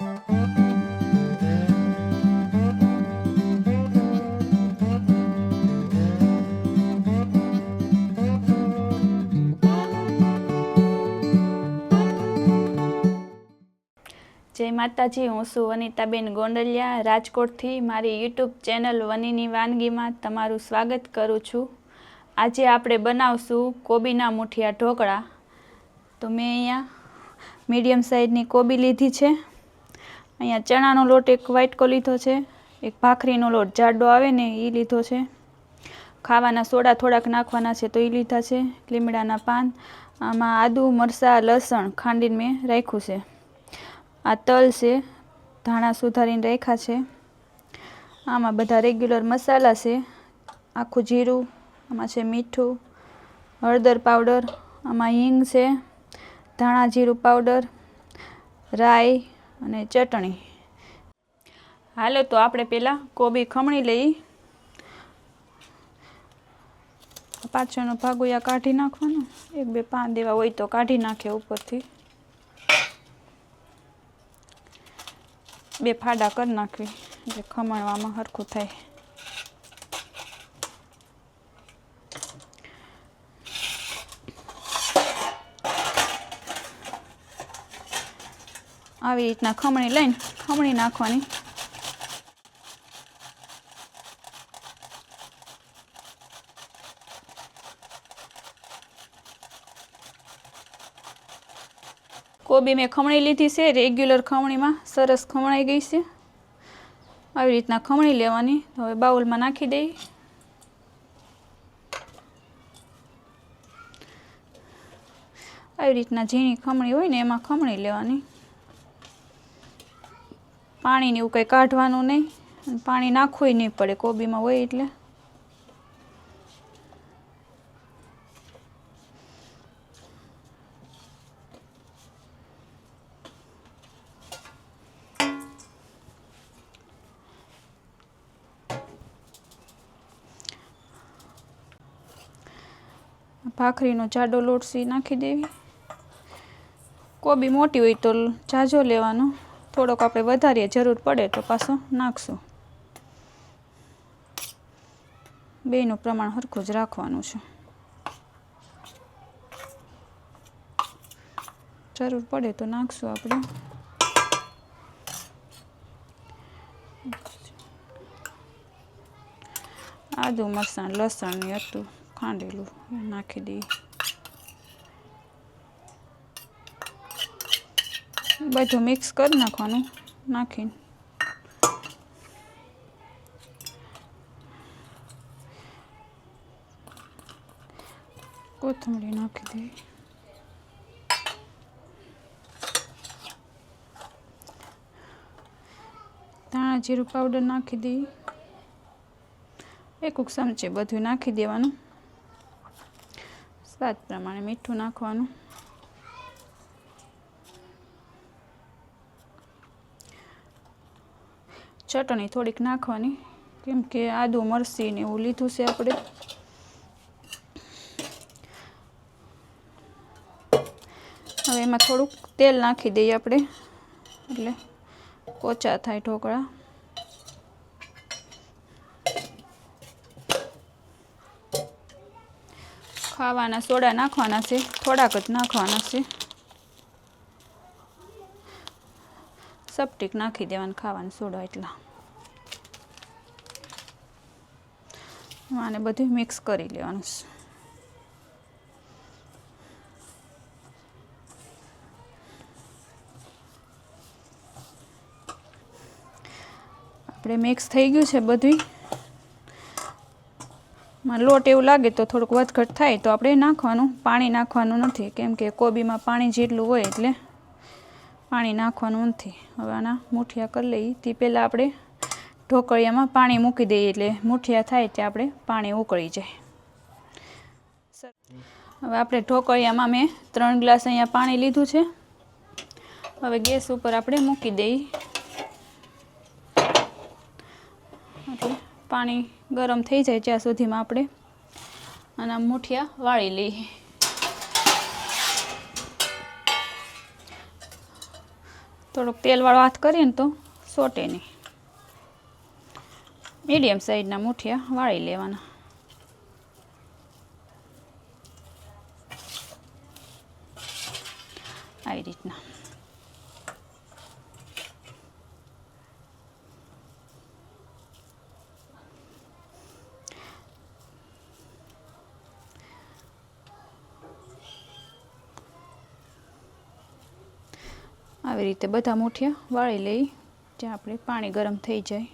જય માતાજી, હું છું વનિતાબેન ગોંડલિયા રાજકોટથી. મારી યુટ્યુબ ચેનલ વનીની વાનગીમાં તમારું સ્વાગત કરું છું. આજે આપણે બનાવશું કોબીના મુઠિયા ઢોકળા. તો મેં અહીંયા મીડિયમ સાઇઝની કોબી લીધી છે. અહીંયા ચણાનો લોટ એક વાટકો લીધો છે. એક ભાખરીનો લોટ જાડો આવે ને એ લીધો છે. ખાવાના સોડા થોડાક નાખવાના છે તો એ લીધા છે. લીમડાના પાન, આમાં આદુ, મરચાં, લસણ ખાંડીને મેં રાખ્યું છે. આ તલ છે, ધાણા સુધારીને રાખ્યા છે. આમાં બધા રેગ્યુલર મસાલા છે. આખું જીરું, આમાં છે મીઠું, હળદર પાવડર, આમાં હિંગ છે, ધાણા જીરું પાવડર, રાઈ અને ચટણી. હાલો તો આપણે પહેલાં કોબી ખમણી લઈ. પાછળનો ભાગોયા કાઢી નાખવાનો. એક બે પાન દેવા હોય તો કાઢી નાખે ઉપરથી. બે ફાડા કરી નાખવી એટલે ખમણવામાં સરખું થાય. આવી રીતના ખમણી લઈને ખમણી નાખવાની. કોબી મેં ખમણી લીધી છે. રેગ્યુલર ખમણીમાં સરસ ખમણાઈ ગઈ છે. આવી રીતના ખમણી લેવાની. હવે બાઉલમાં નાખી દઈ. આવી રીતના ઝીણી ખમણી હોય ને એમાં ખમણી લેવાની. પાણીને એવું કંઈ કાઢવાનું નહીં. પાણી નાખવું નહીં પડે કોબીમાં હોય એટલે. ભાખરીનો જાડો લોટ સી નાખી દેવી. કોબી મોટી હોય તો જાજો લેવાનો, થોડોક આપણે વધારીએ જરૂર પડે તો પાછો નાખશું. બેનું પ્રમાણ સરખું જ રાખવાનું છે. જરૂર પડે તો નાખશું આપણે. આદુ, મરચાં, લસણ ને હતું ખાંડેલું નાખી દઈએ. બધું મિક્સ કરી નાખવાનું. નાખીને કોથમરી નાખી દઈએ. ધાણા જીરું પાવડર નાખી દઈએ. એક ચમચી બધું નાખી દેવાનું. સ્વાદ પ્રમાણે મીઠું નાખવાનું. ચટણી થોડીક નાખવાની, કેમ કે આદુ મરચી ને એવું લીધું છે આપણે. હવે એમાં થોડુંક તેલ નાખી દઈએ આપણે, એટલે પોચા થાય ઢોકળા. ખાવાના સોડા નાખવાના છે, થોડાક જ નાખવાના છે. સપટીક નાખી દેવાના ખાવાના સોડા એટલા. આને બધું મિક્સ કરી લેવાનું છે. આપણે મિક્સ થઈ ગયું છે બધું. લોટ એવું લાગે તો થોડુંક વધઘટ થાય તો આપણે નાખવાનું. પાણી નાખવાનું નથી, કેમ કે કોબીમાં પાણી જેટલું હોય એટલે પાણી નાખવાનું નથી. હવે આના મુઠિયા કરી લઈએ. તે પહેલાં આપણે ઢોકળિયામાં પાણી મૂકી દઈએ એટલે મુઠિયા થાય ત્યાં આપણે પાણી ઉકળી જાય. હવે આપણે ઢોકળિયામાં મેં 3 ગ્લાસ અહીંયા પાણી લીધું છે. હવે ગેસ ઉપર આપણે મૂકી દઈએ. એટલે પાણી ગરમ થઈ જાય ત્યાં સુધીમાં આપણે આના મુઠિયા વાળી લઈએ. થોડોક તેલવાળો હાથ કરીએ ને તો સોટે નહીં. મીડિયમ સાઈઝના મુઠિયા વાળી લેવાના. આવી રીતના. આવી રીતે બધા મુઠિયા વાળી લઈ જ્યાં આપણે પાણી ગરમ થઈ જાય.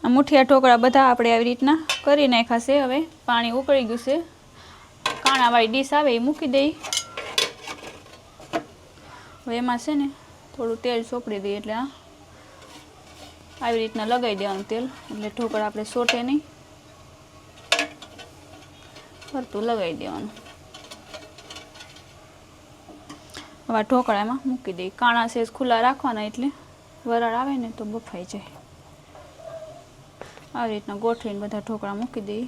આ મુઠિયા ઢોકળા બધા આપણે આવી રીતના કરી નાખ્યા છે. હવે પાણી ઉકળી ગયું છે. કાણાવાળી ડીશ આવે એ મૂકી દઈ. હવે એમાં છે ને થોડું તેલ ચોપડી દઈએ એટલે આવી રીતના લગાવી દેવાનું તેલ, એટલે ઢોકળા આપણે સોટે નહીં. ફરતું લગાવી દેવાનું. હવે ઢોકળામાં મૂકી દઈએ. કાણા સેજ ખુલ્લા રાખવાના એટલે વરાળ આવે ને તો બફાઈ જાય. આવી રીતના ગોઠવીને બધા ઢોકળા મૂકી દઈએ.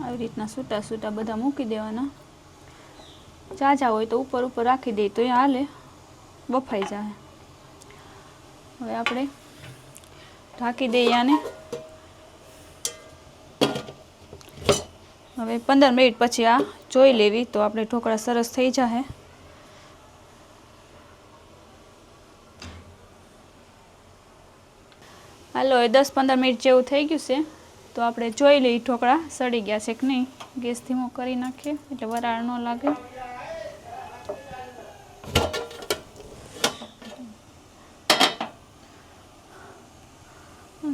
આવી રીતના છૂટા છૂટા બધા મૂકી દેવાના. ઝાઝા હોય તો ઉપર ઉપર રાખી દઈએ તો એ હાલે, બફાઈ જાય. હવે આપણે ઢાંકી દઈએ આને. હવે 15 મિનિટ પછી આ જોઈ લેવી તો આપણે ઢોકળા સરસ થઈ જાય. હાલો, એ 10-15 મિનિટ જેવું થઈ ગયું છે તો આપણે જોઈ લઈએ ઢોકળા સડી ગયા છે કે નહીં. ગેસ ધીમો કરી નાખીએ એટલે વરાળ ન લાગે.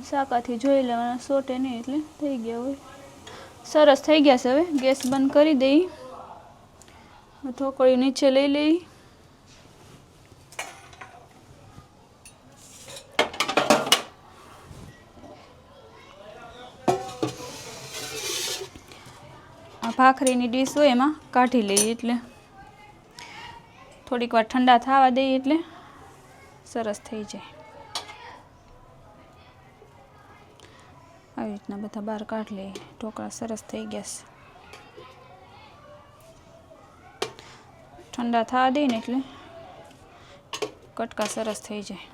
શાકાથી જોઈ લેવાના, સોટે નહીં એટલે થઈ ગયા હોય. સરસ થઈ ગયા છે. હવે ગેસ બંધ કરી દઈ. ઢોકળી નીચે લઈ લઈ. આ ભાખરીની ડીશ હોય એમાં કાઢી લઈએ એટલે થોડીક વાર ઠંડા થવા દઈએ એટલે સરસ થઈ જાય. આવી રીતના બધા બહાર કાઢી લઈએ. ઢોકળા સરસ થઈ ગયા છે. ઠંડા થવા દઈએ ને એટલે કટકા સરસ થઈ જાય.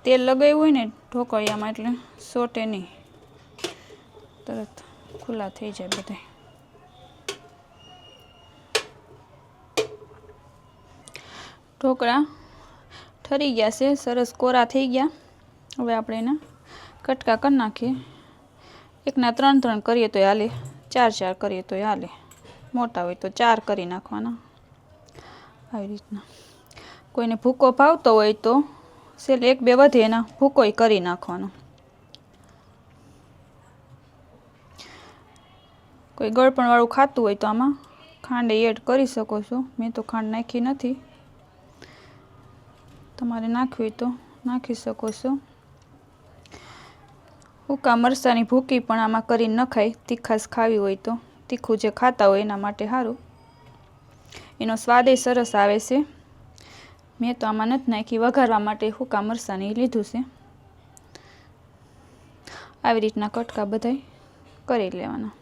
તેલ લગાવ્યું હોય ને ઢોકળિયામાં એટલે સોટે નહીં, તરત ખુલ્લા થઈ જાય બધા. ઢોકળા ઠરી ગયા છે, સરસ કોરા થઈ ગયા. હવે આપણે એના કટકા કરી નાખીએ. એકના 3-3 કરીએ તો હાલે, 4-4 કરીએ તો હાલે. મોટા હોય તો 4 કરી નાખવાના. આવી રીતના. કોઈને ભૂકો ભાવતો હોય તો સેલ 1-2 વધે એના ભૂકોય કરી નાખવાનો. કોઈ ગળપણવાળું ખાતું હોય તો આમાં ખાંડ એડ કરી શકો છો. મેં તો ખાંડ નાખી નથી, તમારે નાખવી હોય તો નાખી શકો છો. સૂકા મરચાંની ભૂકી પણ આમાં કરીને નખાય. તીખાશ ખાવી હોય તો, તીખું જે ખાતા હોય એના માટે સારું. એનો સ્વાદ એ સરસ આવે છે. મેં તો આમાં નથી નાખી, વઘારવા માટે સૂકા મરચાંની લીધું છે. આવી રીતના કટકા બધાય કરી લેવાના.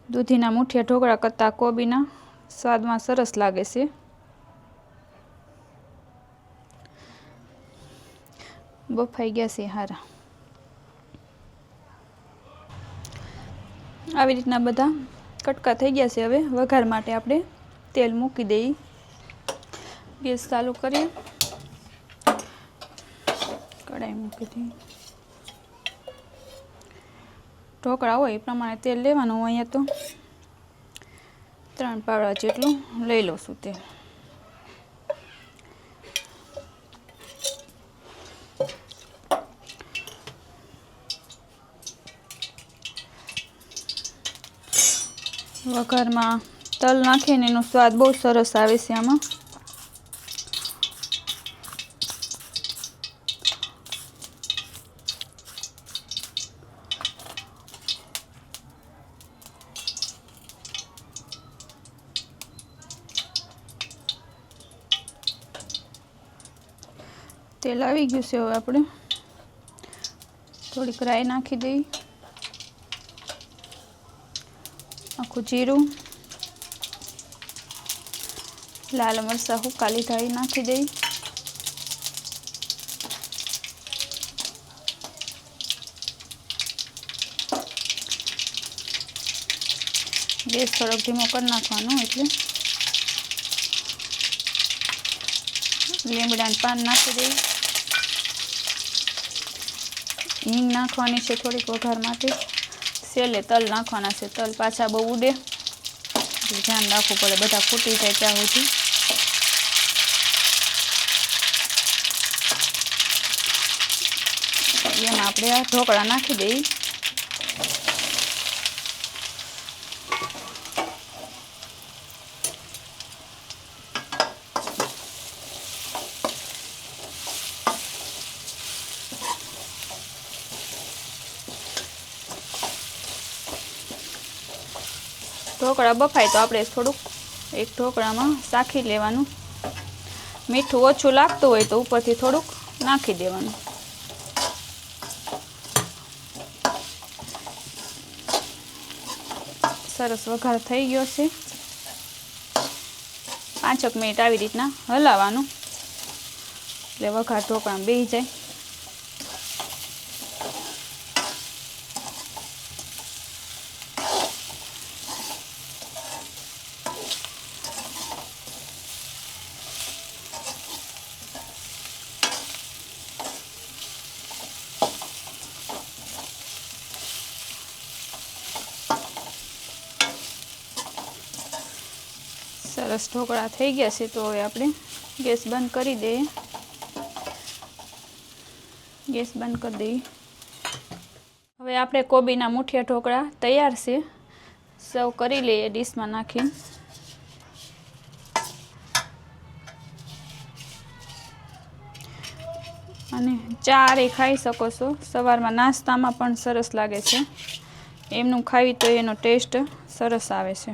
દૂધીના મુઠિયા ઢોકળા કરતાં કોબીના સ્વાદમાં સરસ લાગે છે. બફાઈ ગયા છે હારા. આવી રીતના બધા કટકા થઈ ગયા છે. હવે વઘાર માટે આપણે તેલ મૂકી દઈએ. ગેસ ચાલુ કરીએ, કઢાઈ મૂકી દઈએ. ઢોકળા હોય એ પ્રમાણે તેલ લેવાનું. અહીંયા તો 3 પાવડા જેટલું લઈ લઉં છું તેલ. વઘારમાં તલ નાખીને એનો સ્વાદ બહુ સરસ આવે છે આમાં. તેલ આવી ગયું છે. હવે આપણે થોડીક રાઈ નાખી દઈએ, આખું જીરું, લાલ મરચાં હુંકા લીધા એ નાખી દઈએ, ગેસ થોડોક ધીમો કરી નાખવાનો. એટલે લીમડાના પાન નાખી દઈએ, હિંગ નાખવાની છે થોડીક વઘાર માટે, સેલે તલ નાખવાના છે. તલ પાછા બહુ ઉડે એટલે ધ્યાન રાખવું પડે, બધા ફૂટી જાય ત્યાં સુધી. એમાં આપણે આ ઢોકળા નાખી દઈએ. ઢોકળા બફાય તો આપણે થોડુંક એક ઢોકળામાં શાખી લેવાનું. મીઠું ઓછું લાગતું હોય તો ઉપરથી થોડુંક નાખી દેવાનું. સરસ વઘાર થઈ ગયો છે. 5 મિનિટ આવી રીતના હલાવવાનું એટલે વઘાર ઢોકળામાં બેસી જાય. સરસ ઢોકળા થઈ ગયા છે. તો હવે આપણે ગેસ બંધ કરી દઈએ. ગેસ બંધ કરી દઈએ. હવે આપણે કોબીના મુઠિયા ઢોકળા તૈયાર છે. સર્વ કરી લઈએ ડીશમાં નાખીને. અને ચારે ખાઈ શકો છો. સવારમાં નાસ્તામાં પણ સરસ લાગે છે. એમનું ખાવી તો એનો ટેસ્ટ સરસ આવે છે.